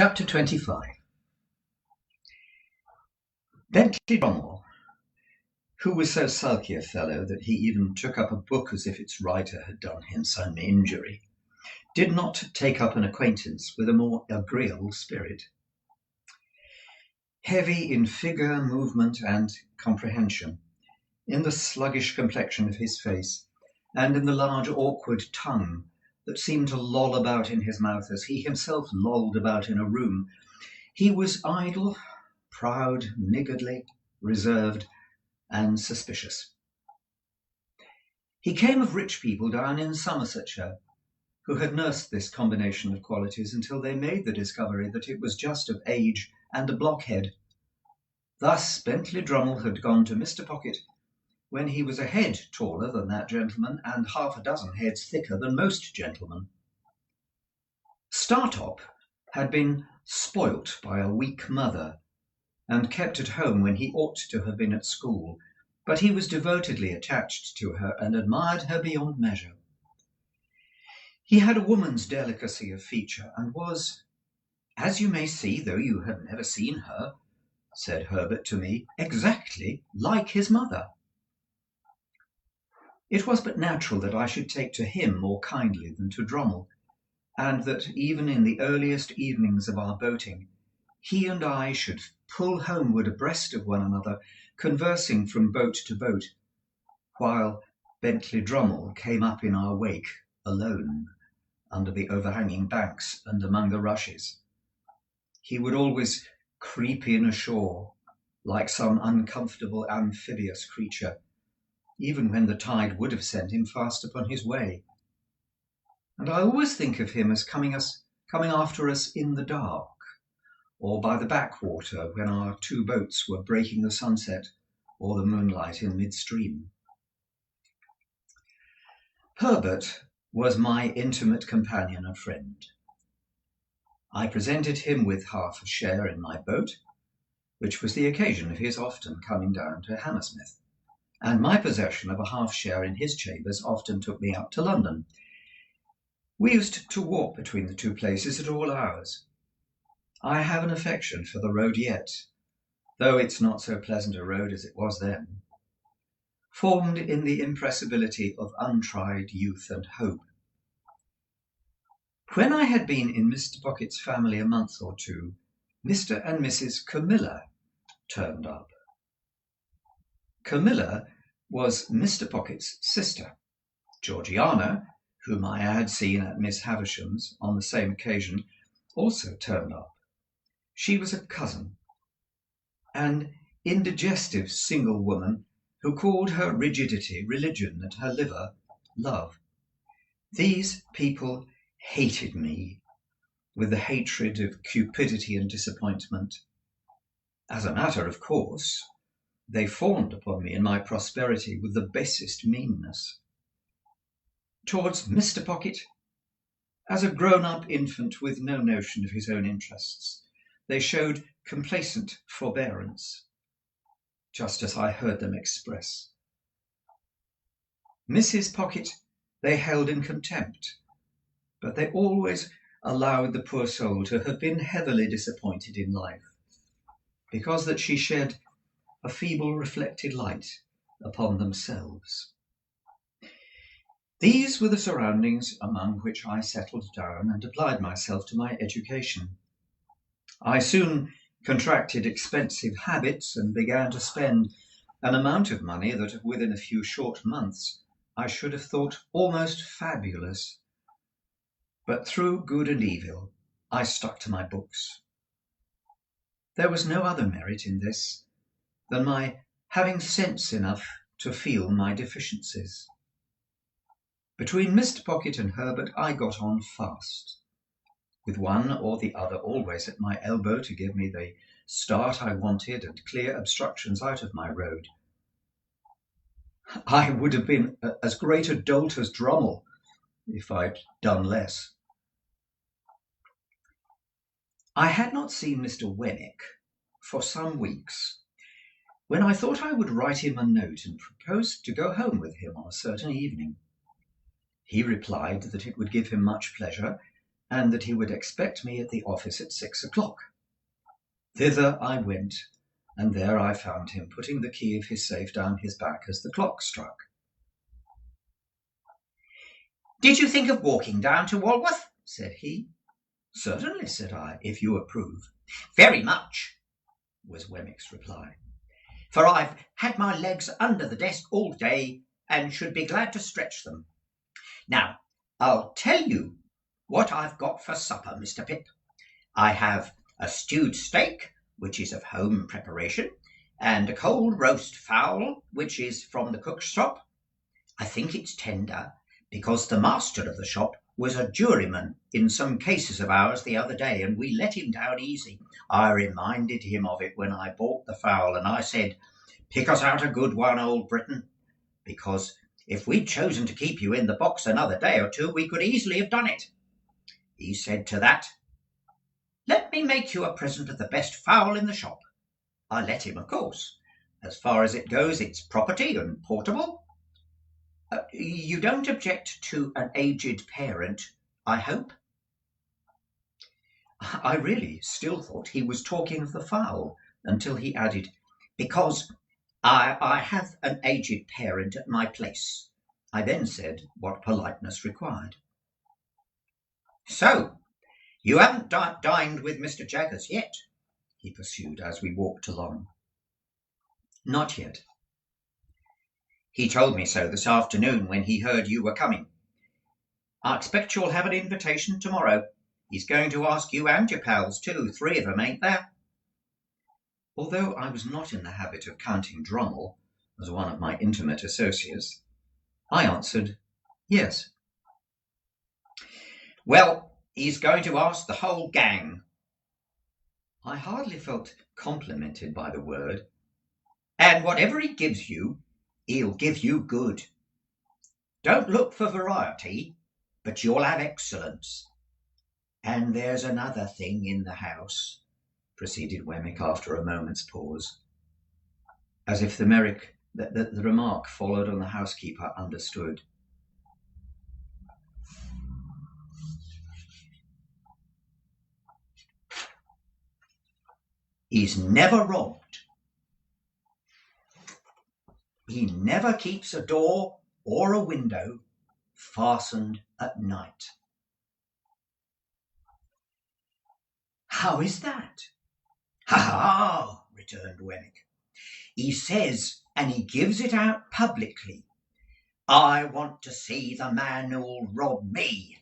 Chapter 25. Bentley Drummle, who was so sulky a fellow that he even took up a book as if its writer had done him some injury, did not take up an acquaintance with a more agreeable spirit. Heavy in figure, movement, and comprehension, in the sluggish complexion of his face, and in the large awkward tongue that seemed to loll about in his mouth as he himself lolled about in a room, he was idle, proud, niggardly, reserved, and suspicious. He came of rich people down in Somersetshire, who had nursed this combination of qualities until they made the discovery that it was just of age and a blockhead. Thus Bentley Drummle had gone to Mr. Pocket when he was a head taller than that gentleman and half a dozen heads thicker than most gentlemen. Startop had been spoilt by a weak mother and kept at home when he ought to have been at school, but he was devotedly attached to her and admired her beyond measure. He had a woman's delicacy of feature and was, "as you may see, though you have never seen her," said Herbert to me, "exactly like his mother." It was but natural that I should take to him more kindly than to Drummle, and that even in the earliest evenings of our boating, he and I should pull homeward abreast of one another, conversing from boat to boat, while Bentley Drummle came up in our wake alone, under the overhanging banks and among the rushes. He would always creep in ashore, like some uncomfortable amphibious creature, even when the tide would have sent him fast upon his way. And I always think of him as coming after us in the dark, or by the backwater when our two boats were breaking the sunset or the moonlight in midstream. Herbert was my intimate companion and friend. I presented him with half a share in my boat, which was the occasion of his often coming down to Hammersmith, and my possession of a half share in his chambers often took me up to London. We used to walk between the two places at all hours. I have an affection for the road yet, though it's not so pleasant a road as it was then, formed in the impressibility of untried youth and hope. When I had been in Mr. Pocket's family a month or two, Mr. and Mrs. Camilla turned up. Camilla was Mr. Pocket's sister. Georgiana, whom I had seen at Miss Havisham's on the same occasion, also turned up. She was a cousin, an indigestive single woman who called her rigidity religion and her liver love. These people hated me with the hatred of cupidity and disappointment. As a matter of course, they fawned upon me in my prosperity with the basest meanness. Towards Mr. Pocket, as a grown-up infant with no notion of his own interests, they showed complacent forbearance, just as I heard them express. Mrs. Pocket they held in contempt, but they always allowed the poor soul to have been heavily disappointed in life, because that she shed a feeble reflected light upon themselves. These were the surroundings among which I settled down and applied myself to my education. I soon contracted expensive habits and began to spend an amount of money that within a few short months I should have thought almost fabulous. But through good and evil, I stuck to my books. There was no other merit in this than my having sense enough to feel my deficiencies. Between Mr. Pocket and Herbert I got on fast, with one or the other always at my elbow to give me the start I wanted and clear obstructions out of my road. I would have been as great a dolt as Drummle if I'd done less. I had not seen Mr. Wennick for some weeks, when I thought I would write him a note and propose to go home with him on a certain evening. He replied that it would give him much pleasure, and that he would expect me at the office at 6 o'clock. Thither I went, and there I found him putting the key of his safe down his back as the clock struck. "Did you think of walking down to Walworth?" said he. "Certainly," said I, "if you approve." "Very much," was Wemmick's reply, "for I've had my legs under the desk all day and should be glad to stretch them. Now, I'll tell you what I've got for supper, Mr. Pip. I have a stewed steak, which is of home preparation, and a cold roast fowl, which is from the cook's shop. I think it's tender, because the master of the shop was a juryman in some cases of ours the other day, and we let him down easy. I reminded him of it when I bought the fowl, and I said, 'Pick us out a good one, old Briton,' because if we'd chosen to keep you in the box another day or two, we could easily have done it. He said to that, 'Let me make you a present of the best fowl in the shop.' I let him, of course. As far as it goes, it's property and portable. You don't object to an aged parent, I hope?" I really still thought he was talking of the fowl, until he added, "Because I have an aged parent at my place." I then said what politeness required. "So you haven't dined with Mr. Jaggers yet?" he pursued as we walked along. "Not yet." "He told me so this afternoon when he heard you were coming. I expect you'll have an invitation tomorrow. He's going to ask you and your pals too. 3 of them, ain't there?" Although I was not in the habit of counting Drummle as one of my intimate associates, I answered, "Yes." "Well, he's going to ask the whole gang." I hardly felt complimented by the word. "And whatever he gives you, he'll give you good. Don't look for variety, but you'll have excellence. And there's another thing in the house," proceeded Wemmick after a moment's pause, as if the remark followed on the housekeeper understood. "He's never robbed. He never keeps a door or a window fastened at night." "How is that?" "Ha ha!" returned Wemmick. "He says, and he gives it out publicly, 'I want to see the man who'll rob me.'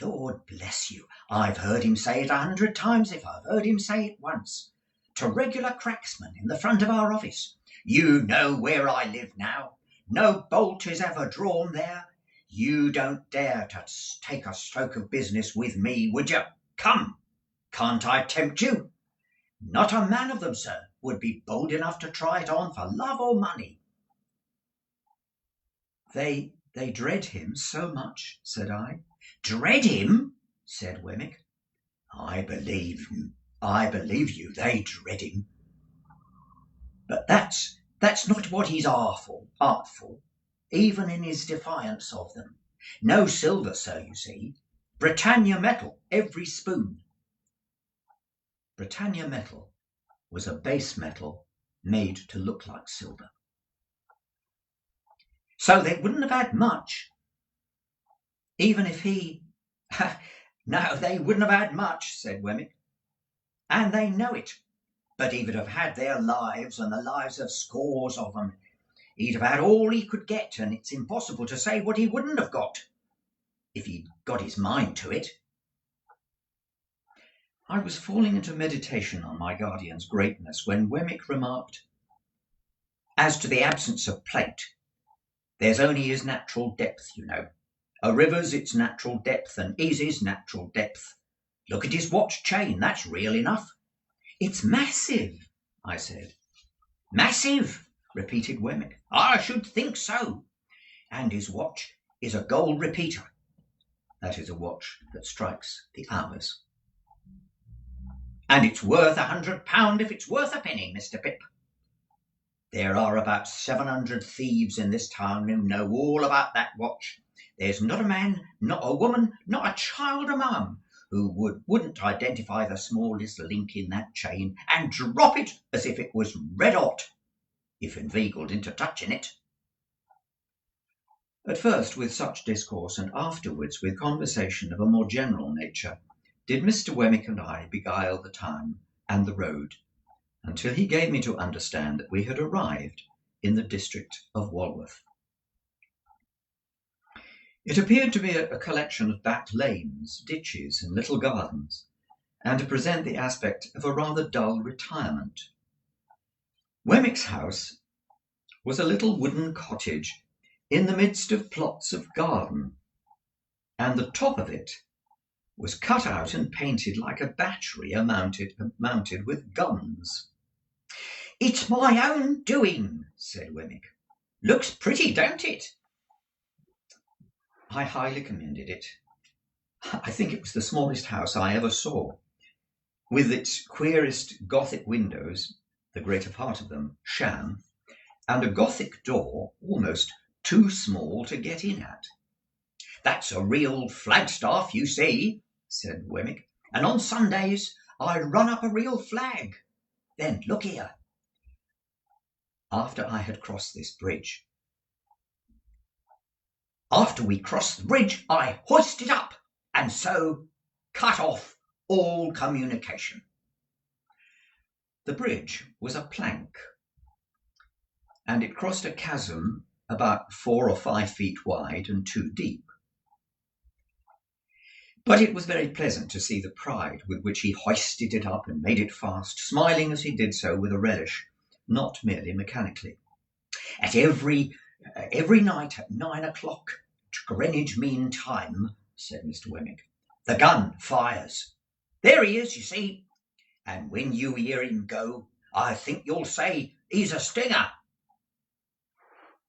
Lord bless you, I've heard him say it 100 times if I've heard him say it once, to regular cracksmen in the front of our office. 'You know where I live now. No bolt is ever drawn there. You don't dare to take a stroke of business with me, would you? Come, can't I tempt you?' Not a man of them, sir, would be bold enough to try it on for love or money." They dread him so much," said I. "Dread him?" said Wemmick. I believe you, they dread him. But that's not what he's artful, even in his defiance of them. No silver, sir, you see. Britannia metal, every spoon." Britannia metal was a base metal made to look like silver. "So they wouldn't have had much, even if he—" "No, they wouldn't have had much," said Wemmick, "and they know it. But he'd have had their lives and the lives of scores of them. He'd have had all he could get, and it's impossible to say what he wouldn't have got, if he'd got his mind to it." I was falling into meditation on my guardian's greatness when Wemmick remarked, "As to the absence of plate, there's only his natural depth, you know. A river's its natural depth, and is his natural depth. Look at his watch chain, that's real enough." "It's massive," I said. "Massive?" repeated Wemmick. "I should think so. And his watch is a gold repeater." That is a watch that strikes the hours. "And it's worth £100 if it's worth a penny, Mr. Pip. There are about 700 thieves in this town who know all about that watch, there's not a man, not a woman, not a child among 'em who wouldn't identify the smallest link in that chain and drop it as if it was red hot, if inveigled into touching it. At first with such discourse, and afterwards with conversation of a more general nature, did Mr. Wemmick and I beguile the time and the road, until he gave me to understand that we had arrived in the district of Walworth. It appeared to be a collection of back lanes, ditches, and little gardens, and to present the aspect of a rather dull retirement. Wemmick's house was a little wooden cottage in the midst of plots of garden, and the top of it was cut out and painted like a battery mounted with guns. "It's my own doing," said Wemmick. "Looks pretty, don't it?" I highly commended it. I think it was the smallest house I ever saw, with its queerest Gothic windows, the greater part of them sham, and a Gothic door almost too small to get in at. "That's a real flagstaff, you see," said Wemmick, "and on Sundays I run up a real flag. Then look here." After we crossed the bridge, I hoist it up, and so cut off all communication. The bridge was a plank, and it crossed a chasm about 4 or 5 feet wide and 2 deep. But it was very pleasant to see the pride with which he hoisted it up and made it fast, smiling as he did so with a relish, not merely mechanically. "At every night at 9 o'clock, Greenwich Mean Time," said Mr. Wemmick, "the gun fires. There he is, you see, and when you hear him go, I think you'll say he's a stinger."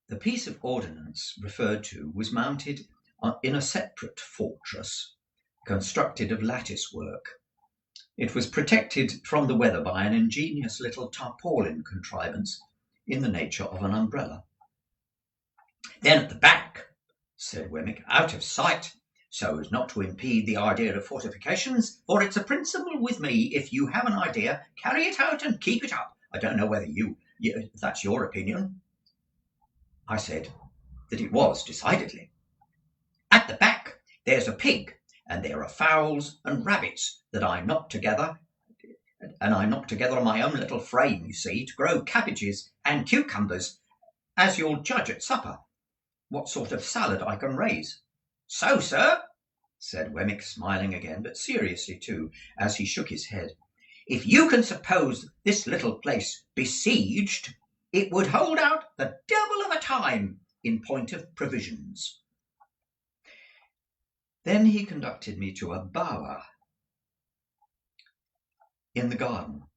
The piece of ordnance referred to was mounted in a separate fortress, constructed of lattice work. It was protected from the weather by an ingenious little tarpaulin contrivance in the nature of an umbrella. "Then at the back," said Wemmick, "out of sight, so as not to impede the idea of fortifications, for it's a principle with me, if you have an idea, carry it out and keep it up. I don't know whether that's your opinion." I said that it was, decidedly. "At the back there's a pig, and there are fowls and rabbits that I knock together on my own little frame, you see, to grow cabbages and cucumbers, as you'll judge at supper what sort of salad I can raise." "So, sir," said Wemmick, smiling again, but seriously too, as he shook his head, "if you can suppose this little place besieged, it would hold out the devil of a time in point of provisions." Then he conducted me to a bower in the garden,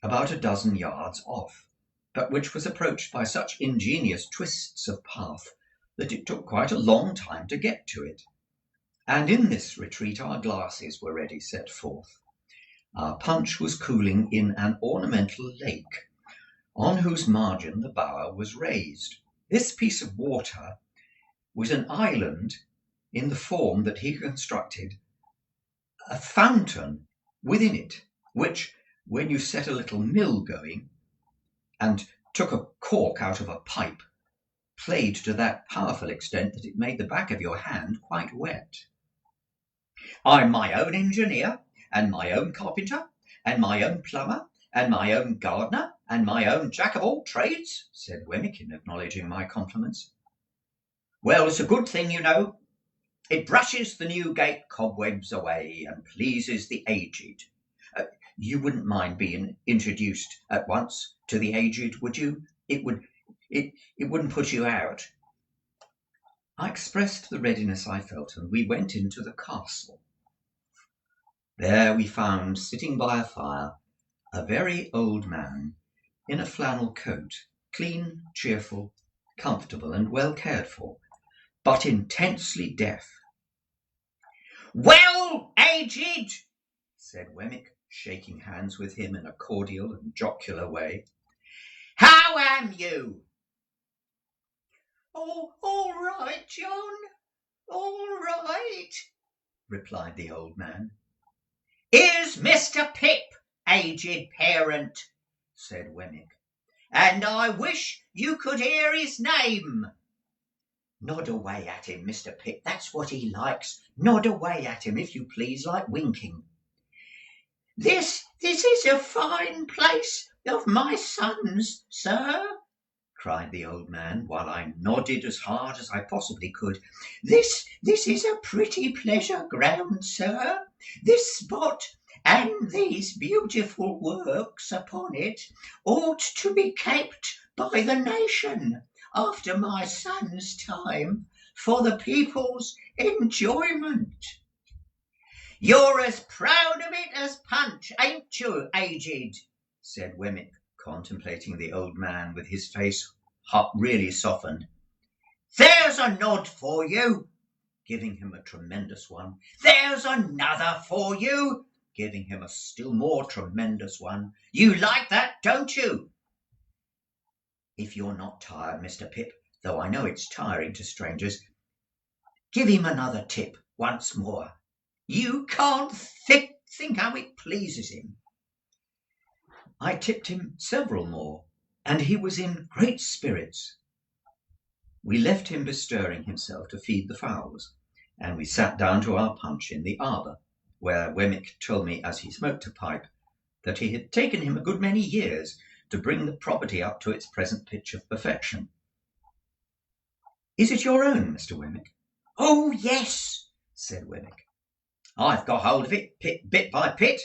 about a dozen yards off, but which was approached by such ingenious twists of path that it took quite a long time to get to it. And in this retreat our glasses were ready set forth. Our punch was cooling in an ornamental lake, on whose margin the bower was raised. This piece of water was an island in the form that he constructed a fountain within it, which, when you set a little mill going and took a cork out of a pipe, played to that powerful extent that it made the back of your hand quite wet. "I'm my own engineer, and my own carpenter, and my own plumber, and my own gardener, and my own jack of all trades," said Wemmick, in acknowledging my compliments. "Well, it's a good thing, you know. It brushes the Newgate cobwebs away and pleases the aged. You wouldn't mind being introduced at once to the aged, would you? It wouldn't put you out." I expressed the readiness I felt, and we went into the castle. There we found, sitting by a fire, a very old man in a flannel coat, clean, cheerful, comfortable, and well cared for, but intensely deaf. "Well, aged," said Wemmick, shaking hands with him in a cordial and jocular way, "how am you?" "Oh, all right, John," All right, replied the old man. Here's Mr. Pip, aged parent, said Wemmick, and I wish you could hear his name. Nod away at him, Mr. Pip, that's what he likes. Nod away at him, if you please, like winking. This is a fine place of my son's, sir, cried the old man, while I nodded as hard as I possibly could. This is a pretty pleasure ground, sir. This spot and these beautiful works upon it ought to be kept by the nation after my son's time for the people's enjoyment. You're as proud of it as Punch, ain't you, aged? Said Wemmick, contemplating the old man with his face really softened. There's a nod for you, giving him a tremendous one. There's another for you, giving him a still more tremendous one. You like that, don't you? If you're not tired, Mr. Pip, though I know it's tiring to strangers, give him another tip once more. You can't think how it pleases him. I tipped him several more, and he was in great spirits. We left him bestirring himself to feed the fowls, and we sat down to our punch in the arbour, where Wemmick told me as he smoked a pipe that it had taken him a good many years to bring the property up to its present pitch of perfection. Is it your own, Mr. Wemmick? Oh, yes, said Wemmick. I've got hold of it bit by bit.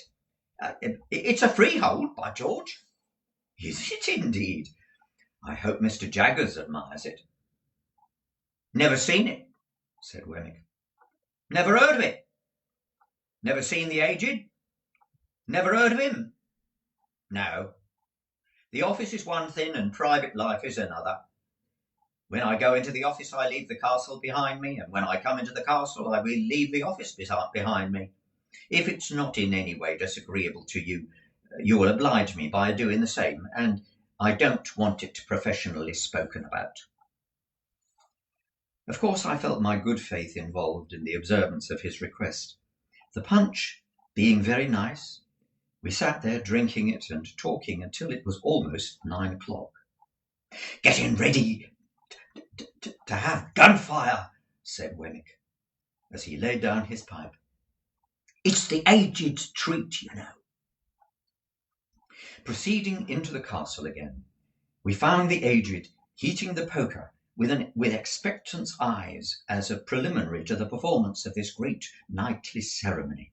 It's a freehold, by George. Is it indeed? I hope Mr. Jaggers admires it. Never seen it, said Wemmick. Never heard of it. Never seen the aged? Never heard of him? No. The office is one thing and private life is another. When I go into the office, I leave the castle behind me, and when I come into the castle, I will leave the office behind me. If it's not in any way disagreeable to you, you will oblige me by doing the same, and I don't want it professionally spoken about. Of course, I felt my good faith involved in the observance of his request. The punch being very nice, we sat there drinking it and talking until it was almost 9 o'clock. Getting ready to have gunfire, said Wemmick, as he laid down his pipe. It's the aged's treat, you know. Proceeding into the castle again, we found the aged heating the poker with expectant eyes as a preliminary to the performance of this great nightly ceremony.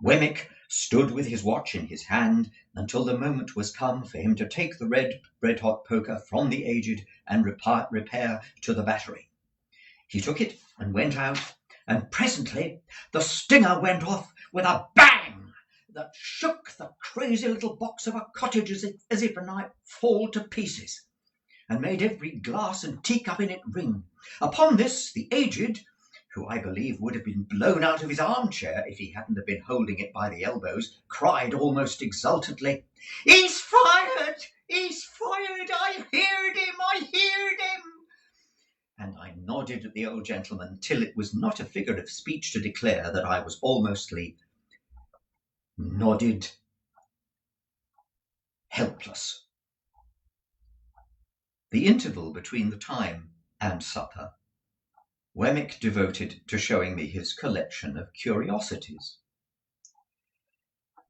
Wemmick stood with his watch in his hand until the moment was come for him to take the red-hot poker from the aged and repair to the battery. He took it and went out, and presently the stinger went off with a bang that shook the crazy little box of a cottage as if it might fall to pieces, and made every glass and teacup in it ring. Upon this the aged, who I believe would have been blown out of his armchair if he hadn't have been holding it by the elbows, cried almost exultantly, "He's fired! He's fired! I heard him! I heard him!" And I nodded at the old gentleman till it was not a figure of speech to declare that I was almostly nodded helpless. The interval between the time and supper Wemmick devoted to showing me his collection of curiosities.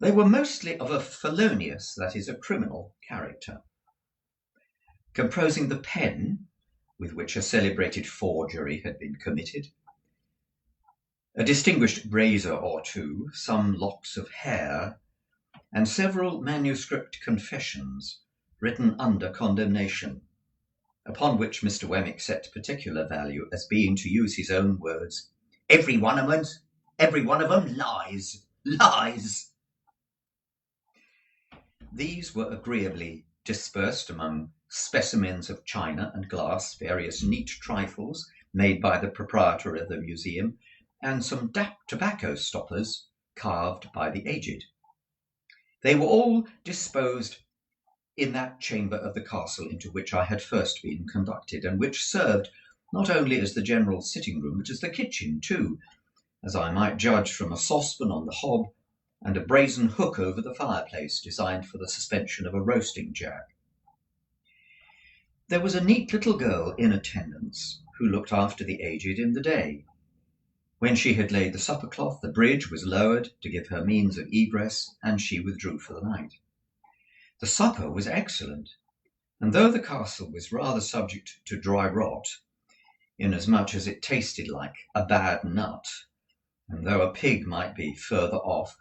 They were mostly of a felonious, that is, a criminal character, composing the pen with which a celebrated forgery had been committed, a distinguished razor or two, some locks of hair, and several manuscript confessions written under condemnation, upon which Mr. Wemmick set particular value as being, to use his own words, every one of them lies. These were agreeably dispersed among specimens of china and glass, various neat trifles made by the proprietor of the museum, and some tobacco stoppers carved by the aged. They were all disposed in that chamber of the castle into which I had first been conducted, and which served not only as the general sitting room, but as the kitchen too, as I might judge from a saucepan on the hob and a brazen hook over the fireplace designed for the suspension of a roasting jack. There was a neat little girl in attendance who looked after the aged in the day. When she had laid the supper cloth, the bridge was lowered to give her means of egress, and she withdrew for the night. The supper was excellent, and though the castle was rather subject to dry rot, inasmuch as it tasted like a bad nut, and though a pig might be further off,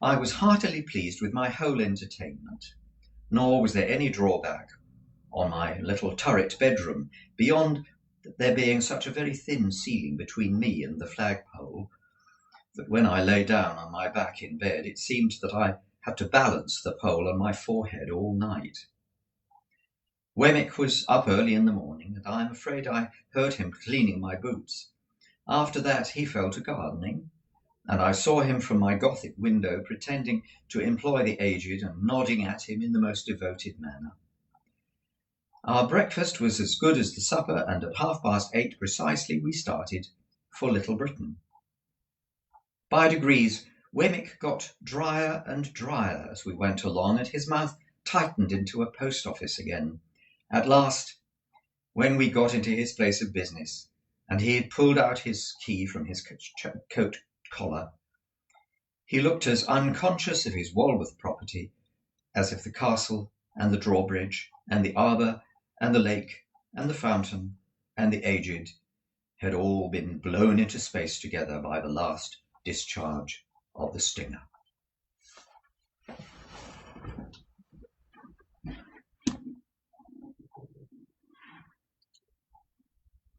I was heartily pleased with my whole entertainment, nor was there any drawback on my little turret bedroom, beyond there being such a very thin ceiling between me and the flagpole, that when I lay down on my back in bed, it seemed that I had to balance the pole on my forehead all night. Wemmick was up early in the morning, and I am afraid I heard him cleaning my boots. After that he fell to gardening, and I saw him from my Gothic window pretending to employ the aged and nodding at him in the most devoted manner. Our breakfast was as good as the supper, and at 8:30 precisely we started for Little Britain. By degrees Wemmick got drier and drier as we went along, and his mouth tightened into a post office again. At last, when we got into his place of business, and he had pulled out his key from his coat collar, he looked as unconscious of his Walworth property as if the castle and the drawbridge and the arbour and the lake and the fountain and the aged had all been blown into space together by the last discharge of the stinger.